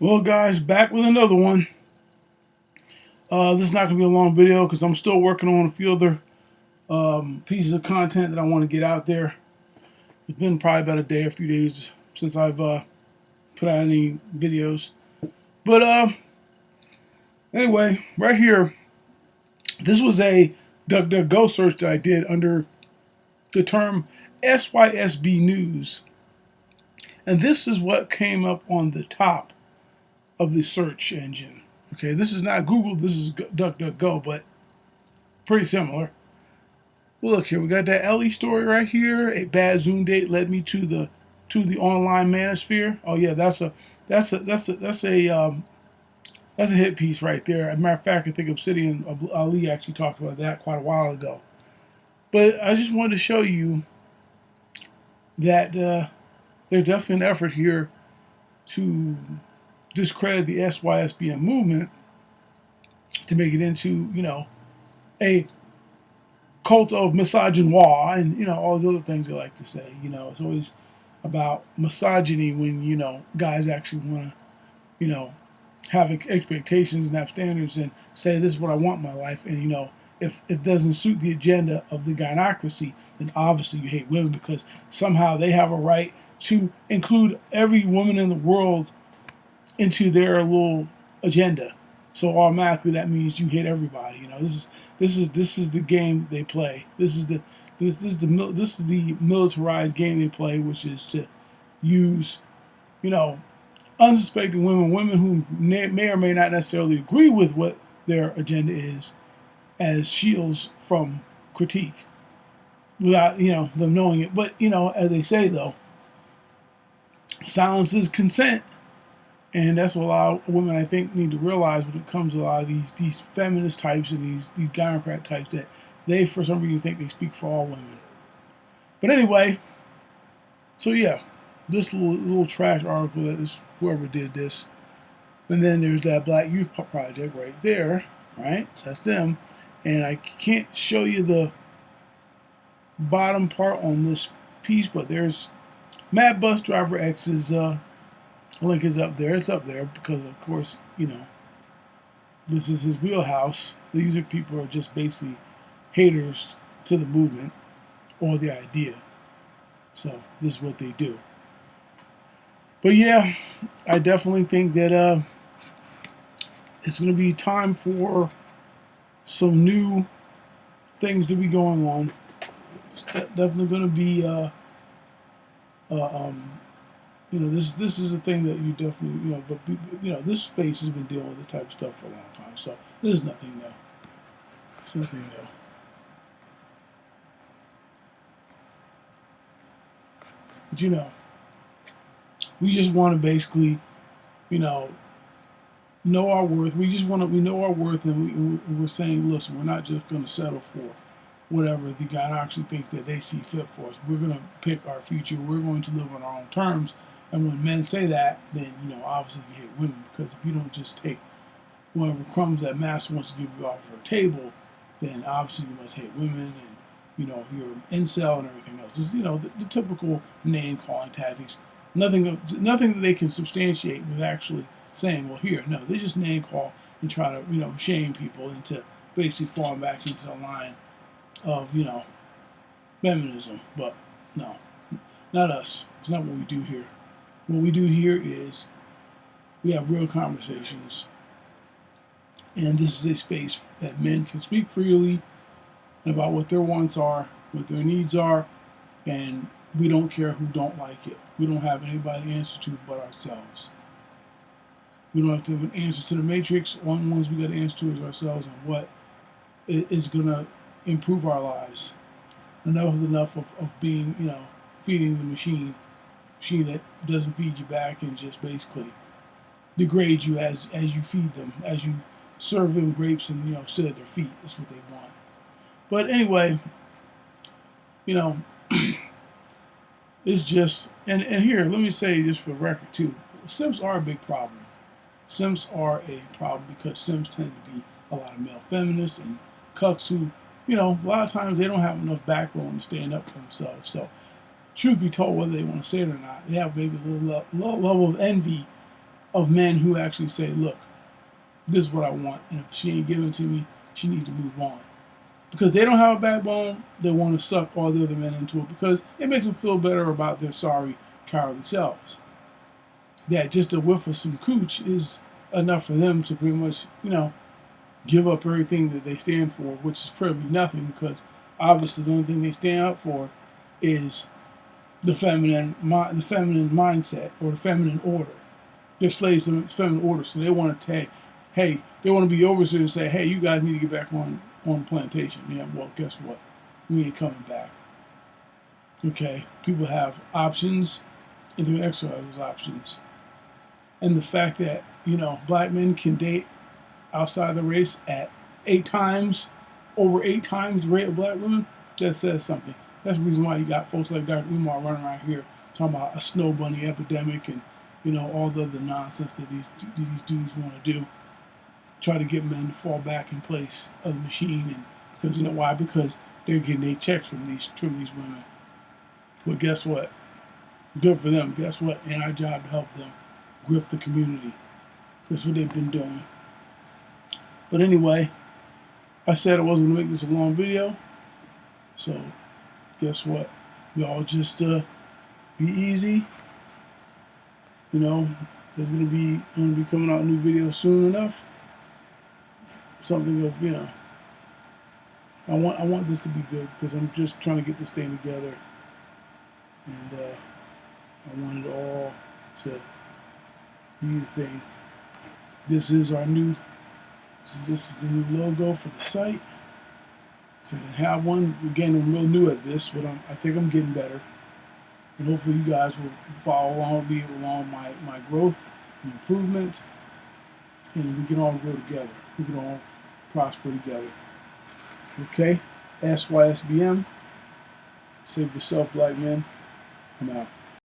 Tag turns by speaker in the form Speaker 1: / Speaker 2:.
Speaker 1: Well, guys, back with another one. This is not going to be a long video because I'm still working on a few other pieces of content that I want to get out there. It's been probably about a day, a few days since I've put out any videos. But anyway, right here, this was a DuckDuckGo search that I did under the term SYSB News. And this is what came up on the top of the search engine. Okay, this is not Google, this is DuckDuckGo, but pretty similar. Well, look here, we got that Ellie story right here. A bad Zoom date led me to the online manosphere. Oh yeah, that's a hit piece right there. As a matter of fact, I think Obsidian Ali actually talked about that quite a while ago. But I just wanted to show you that there's definitely an effort here to discredit the SYSBM movement to make it into, a cult of misogynoir and, all those other things they like to say. It's always about misogyny when, guys actually want to, have expectations and have standards and say, this is what I want in my life. And, if it doesn't suit the agenda of the gynocracy, then obviously you hate women because somehow they have a right to include every woman in the world into their little agenda. So automatically that means you hate everybody. This is the game they play. This is the militarized game they play, which is to use, unsuspecting women who may or may not necessarily agree with what their agenda is, as shields from critique without them knowing it. But as they say though, silence is consent. And that's what a lot of women, I think, need to realize when it comes to a lot of these feminist types and these gynocrat types, that they, for some reason, think they speak for all women. But anyway, so yeah, this little trash article that is whoever did this. And then there's that Black Youth Project right there, right? That's them. And I can't show you the bottom part on this piece, but there's Mad Bus Driver X's link is up there. It's up there because, of course, this is his wheelhouse. These are people who are just basically haters to the movement or the idea. So this is what they do. But yeah, I definitely think that it's going to be time for some new things to be going on. It's definitely going to be this is a thing that you definitely, but this space has been dealing with this type of stuff for a long time. So this is nothing new. It's nothing new. But we just want to basically, know our worth. We know our worth, and we're saying, listen, we're not just going to settle for whatever the God actually thinks that they see fit for us. We're going to pick our future. We're going to live on our own terms. And when men say that, then, obviously you hate women, because if you don't just take whatever crumbs that master wants to give you off your table, then obviously you must hate women, and, you're an incel and everything else. Just, the typical name-calling tactics. Nothing that they can substantiate with actually saying, well, here. No, they just name-call and try to, shame people into basically falling back into the line of, feminism. But no, not us. It's not what we do here. What we do here is we have real conversations, and this is a space that men can speak freely about what their wants are, what their needs are, and we don't care who don't like it. We don't have anybody to answer to but ourselves. We don't have to have an answer to the matrix. One ones we got to answer to is ourselves, and what is going to improve our lives. Enough is enough of being, feeding the machine that doesn't feed you back and just basically degrades you as you feed them, as you serve them grapes and sit at their feet. That's what they want. But anyway, it's just and here, let me say just for the record too, Sims are a big problem. Sims are a problem because Sims tend to be a lot of male feminists and cucks who, a lot of times they don't have enough backbone to stand up for themselves. So truth be told, whether they want to say it or not, they have maybe a little level of envy of men who actually say, look, this is what I want, and if she ain't giving it to me, she needs to move on. Because they don't have a backbone, they want to suck all the other men into it because it makes them feel better about their sorry, cowardly selves. That just a whiff of some cooch is enough for them to pretty much, give up everything that they stand for, which is probably nothing because obviously the only thing they stand up for is the feminine mindset or the feminine order. They're slaves to the feminine order, so they want to take, hey, they want to be overseers and say, hey, you guys need to get back on the plantation. Yeah, well, guess what? We ain't coming back. Okay, people have options, and they're gonna exercise those options. And the fact that black men can date outside the race at over 8 times the rate of black women, that says something. That's the reason why you got folks like Dr. Umar running around here talking about a snow bunny epidemic and all the other nonsense that these dudes want to do. Try to get men to fall back in place of the machine, and because why? Because they're getting their checks from these women. Well, guess what? Good for them. Guess what? Ain't our job to help them grift the community. That's what they've been doing. But anyway, I said I wasn't going to make this a long video. So, guess what? Y'all just be easy. There's going to be coming out a new video soon enough. Something of, I want this to be good because I'm just trying to get this thing together. And I want it all to be the thing. This is our new, this is the new logo for the site. So I didn't have one. Again, I'm real new at this, but I think I'm getting better. And hopefully you guys will follow along with me along my growth and improvement. And we can all grow together. We can all prosper together. Okay? SYSBM. Save yourself, black men. I'm out.